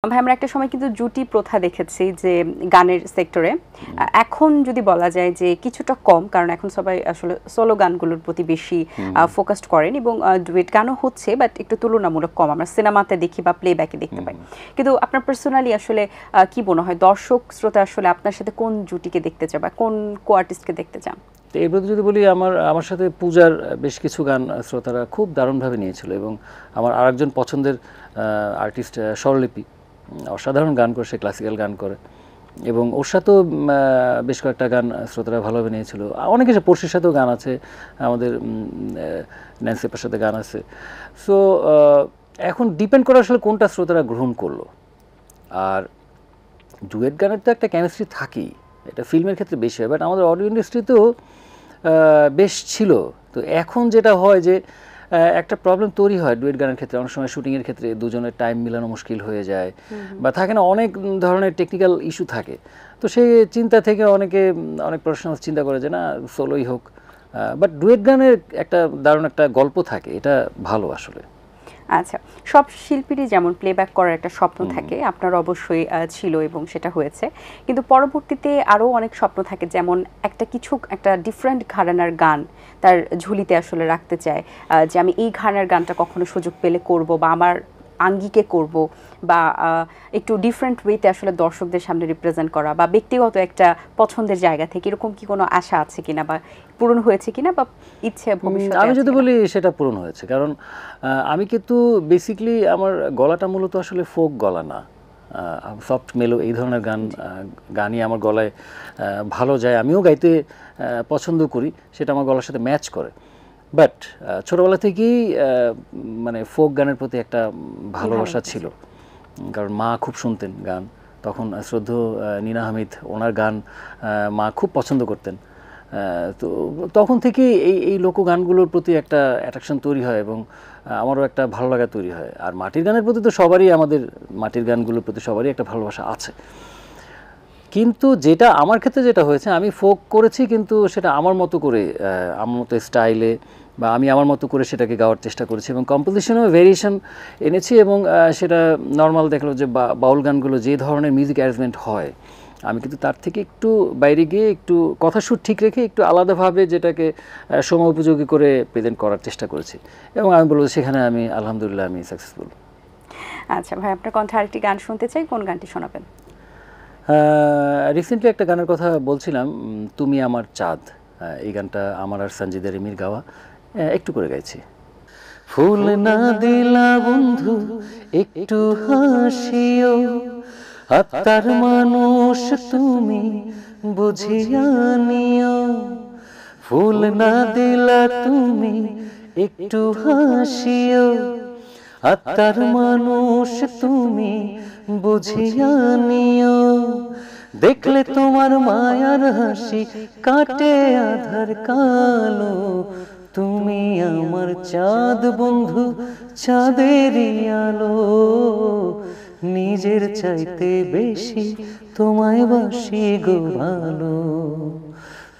ভাই আমরা একটা সময় কিন্তু জুটি প্রথা দেখেছি যে গানের সেক্টরে এখন যদি বলা যায় যে কিছুটা কম কারণ এখন সবাই আসলে সোলো গানগুলোর প্রতি বেশি ফোকাসড করেন এবং ডুয়েট গানও হচ্ছে বাট একটু তুলনামূলক কম আমরা সিনেমাতে দেখি বা প্লেব্যাকে দেখতে পাই কিন্তু আপনার পার্সোনালি আসলে কি মনে হয় দর্শক শ্রোতা আসলে আপনার সাথে কোন জুটিকে দেখতে চান বা কোন কো আর্টিস্টকে দেখতে চান? তো এর মধ্যে যদি বলি আমার সাথে পূজার বেশ কিছু গান শ্রোতারা খুব দারুণভাবে নিয়েছিল এবং আমার আরেকজন পছন্দের আর্টিস্ট স্বরলিপি অসাধারণ গান করে, সে ক্লাসিক্যাল গান করে এবং ওর সাথেও বেশ কয়েকটা গান শ্রোতারা ভালোভাবে নিয়েছিল। অনেক কিছু পড়শির সাথেও গান আছে, আমাদের ন্যান্সি আপার সাথে গান আছে। সো এখন ডিপেন্ড করে আসলে কোনটা শ্রোতারা গ্রহণ করলো। আর ডুয়েট গানের তো একটা কেমিস্ট্রি থাকেই, এটা ফিল্মের ক্ষেত্রে বেশি হয়, বাট আমাদের অডিও ইন্ডাস্ট্রিতেও বেশ ছিল। তো এখন যেটা হয় যে একটা প্রবলেম তৈরি হয় ডুয়েট গানের ক্ষেত্রে, অনেক সময় শুটিংয়ের ক্ষেত্রে দুজনের টাইম মিলানো মুশকিল হয়ে যায় বা থাকে না, অনেক ধরনের টেকনিক্যাল ইস্যু থাকে। তো সেই চিন্তা থেকে অনেক প্রফেশনাল চিন্তা করে যে না সোলোই হোক, বাট ডুয়েট গানের একটা দারুণ একটা গল্প থাকে, এটা ভালো আসলে। আচ্ছা, সব শিল্পীরই যেমন প্লেব্যাক করার একটা স্বপ্ন থাকে, আপনার অবশ্যই ছিল এবং সেটা হয়েছে, কিন্তু পরবর্তীতে আরও অনেক স্বপ্ন থাকে, যেমন একটা ডিফারেন্ট ঘরানার গান তার ঝুলিতে আসলে রাখতে চায়, যে আমি এই ঘরানার গানটা কখনো সুযোগ পেলে করব বা আমার আঙ্গিকে করব বা একটু ডিফারেন্ট ওয়েতে আসলে দর্শকদের সামনে রিপ্রেজেন্ট করা বা ব্যক্তিগত একটা পছন্দের জায়গা থেকে এরকম কি কোনো আশা আছে কিনা বা পূরণ হয়েছে কিনা বা ইচ্ছে ভবিষ্যতে? আমি যদি বলি সেটা পূরণ হয়েছে, কারণ আমি কিন্তু বেসিক্যালি আমার গলাটা মূলত আসলে ফোক গলা না, সফট মেলো এই ধরনের গানই আমার গলায় ভালো যায়, আমিও গাইতে পছন্দ করি, সেটা আমার গলার সাথে ম্যাচ করে। বাট ছোটোবেলা থেকেই মানে ফোক গানের প্রতি একটা ভালোবাসা ছিল, কারণ মা খুব শুনতেন গান, তখন শ্রদ্ধেয় নীনা হামিদ, ওনার গান মা খুব পছন্দ করতেন। তো তখন থেকে এই লোকগানগুলোর প্রতি একটা অ্যাট্রাকশন তৈরি হয় এবং আমারও একটা ভালো লাগা তৈরি হয়। আর মাটির গানের প্রতি তো আমাদের মাটির গানগুলোর প্রতি সবারই একটা ভালোবাসা আছে। কিন্তু যেটা আমার ক্ষেত্রে যেটা হয়েছে, আমি ফোক করেছি কিন্তু সেটা আমার মতো করে, আমার মতো স্টাইলে বা আমি আমার মতো করে সেটাকে গাওয়ার চেষ্টা করেছি এবং কম্পোজিশনেও ভেরিয়েশন এনেছি এবং সেটা নর্মাল দেখলো যে বাউল গানগুলো যে ধরনের মিউজিক অ্যারেঞ্জমেন্ট হয়, আমি কিন্তু তার থেকে একটু বাইরে গিয়ে একটু কথা সুর ঠিক রেখে একটু আলাদাভাবে যেটাকে সময় উপযোগী করে প্রেজেন্ট করার চেষ্টা করেছি এবং আমি বলবো সেখানে আমি আলহামদুলিল্লাহ আমি সাকসেসফুল। আচ্ছা ভাই, আপনার কণ্ঠে আরেকটি গান শুনতে চাই, কোন গানটি শোনাবেন? রিসেন্টলি একটা গানের কথা বলছিলাম, তুমি আমার চাঁদ, এই গানটা আমার আর সঞ্জিদা রিমির গাওয়া, একটু করে গাইছি। ফুল না দিলা বন্ধু একটু হাসিও, আত্মার মানুষ তুমি বুঝিয়া নিও, ফুল না দিলা তুমি একটু হাসিও, আত্মার মানুষ তুমি বুঝিয়া নিও, দেখলে তোমার মায়ার হাসি কাটে আধার কালো, তুমি আমার চাঁদ বন্ধু চাঁদেরই আলো, নিজের চাইতে বেশি তোমায় বাসি গো ভালো,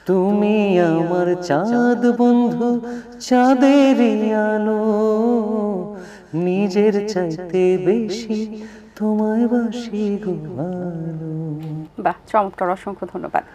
তুমি আমার চাঁদ বন্ধু চাঁদেরই আলো, নিজের চাইতে বেশি তোমায় বাসি গো ভালো। বাহ, চমৎকার, অসংখ্য ধন্যবাদ।